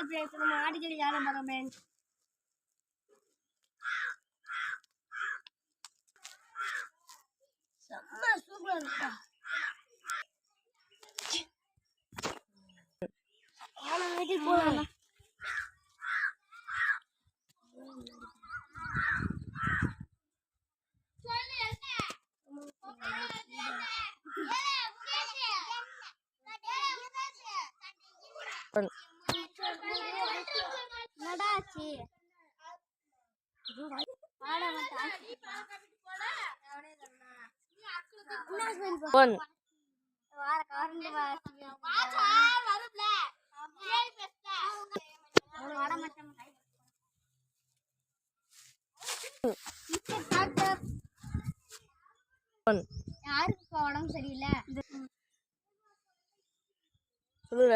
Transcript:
Friends நம்ம ஆடிக்கடி யாரை போகிறோம் ஃப்ரெண்ட்ஸ். செம்ம சூப்பராக இருக்கா. ஆனால் வீட்டுக்கு போகலாம். நடாச்சி யாருக்கு உடம்பு சரியில்லை சொல்லுற.